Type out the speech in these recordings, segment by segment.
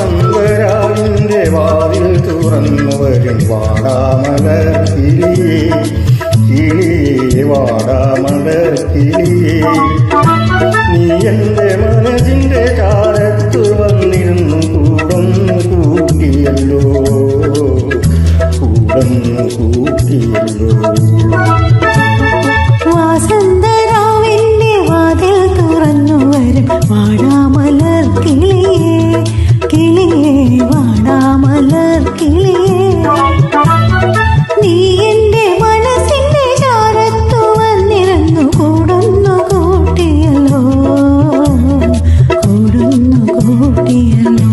വാസന്തരാവിന്റെ വാതിൽ തുറന്നു വരും വാടാമലർ കിളിയേ, കിളിയേ വാടാമലർ കിളിയേ. നീ എന്റെ മനസ്സിന്റെ ചാരത്തു വന്നിരുന്നു കൂടൊന്നു കൂട്ടിയല്ലോ, കൂടൊന്നു കൂട്ടിയല്ലോ. വാസന്തരാവിന്റെ വാതിൽ തുറന്നു വരും വാടാമലർ കിളിയേ, കിളിയേ വാടാമലർ കിളിയേ. നീ എന്റെ മനസ്സിന്റെ ചാരത്തു വന്നിരുന്നു കൂടൊന്നു കൂട്ടിയല്ലോ, കൂടൊന്നു കൂട്ടിയല്ലോ.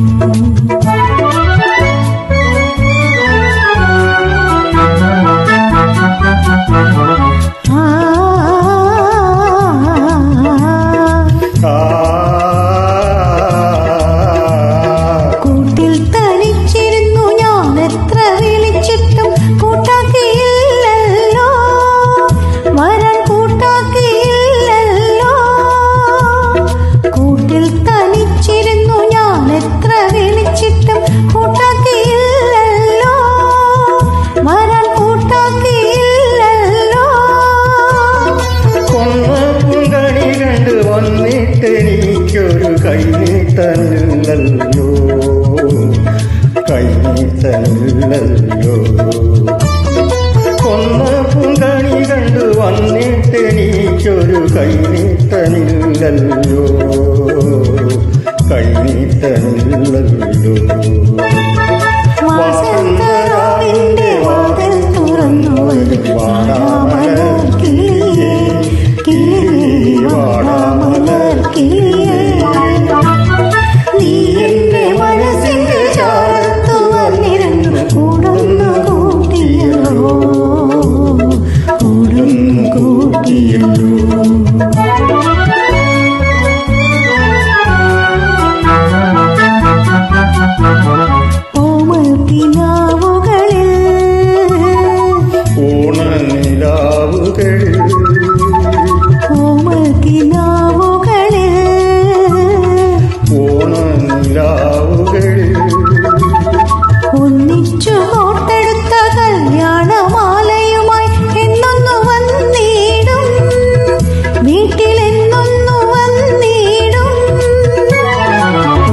എനിക്കൊരു കൈനീട്ടനില്ലല്ലോ, കൈനീട്ടനില്ലല്ലോ. കൊന്ന പൂങ്കണി കണ്ടു വന്നിട്ടെനിക്കൊരു കൈനീട്ടനില്ലല്ലോ, കൈനീട്ടനില്ലല്ലോ. വാസന്തരാവിന്റെ വാതിൽ തുറന്നു വരും വാടാമലർ കിളിയേ, കിളിയേ വാടാമലർ കിളിയേ. നീ എന്റെ മനസ്സിന്റെ ചാരത്തു വന്നിരുന്നു കൂടൊന്നു കൂട്ടിയല്ലോ, കൂടൊന്നു കൂട്ടിയല്ലോ. ഒന്നിച്ചു കോർത്തെടുത്ത കല്യാണമാലയുമായി എന്നൊന്നു വന്നിടും, വീട്ടിലെന്നൊന്നു വന്നിടും.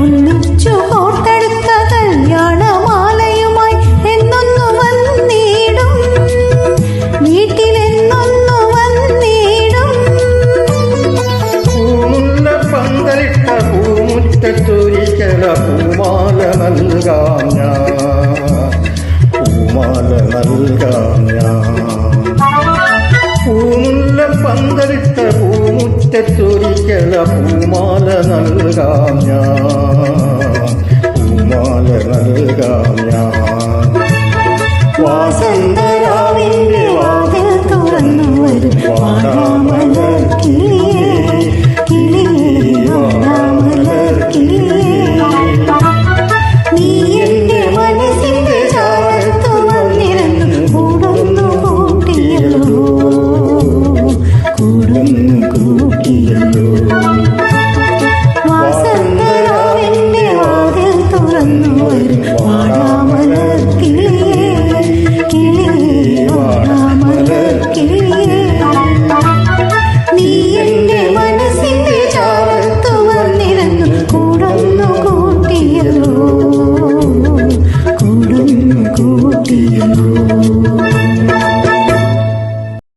ഒന്നിച്ചു കോർത്തെടുത്ത കല്യാണമാലയുമായി എന്നൊന്നു വന്നിടും, വീട്ടിലെന്നൊന്നു വന്നിടും. പന്തലിട്ട പൂമുറ്റത്തൊരിക്കല പൂമാല നൽകാം ഞാൻ, പൂമാല നൽകാം ഞാൻ. പൂമുല്ല പന്തലിട്ട പൂമുറ്റത്തൊരിക്കല പൂമാല നൽകാം ഞാൻ, പൂമാല നൽകാം ഞാൻ. വാസന്തരാവിന്റെ വാതിൽ തുറന്നു വരും വാടാമലർ കിളിയേ, കിളിയേ വാടാമലർ കിളിയേ. നീ എന്റെ മനസ്സിന്റെ ചാരത്തു വന്നിരുന്നു കൂടൊന്നു കൂട്ടിയല്ലോ, കൂടൊന്നു കൂട്ടിയല്ലോ. വാസന്തരാവിന്റെ വാതിൽ തുറന്നു വരും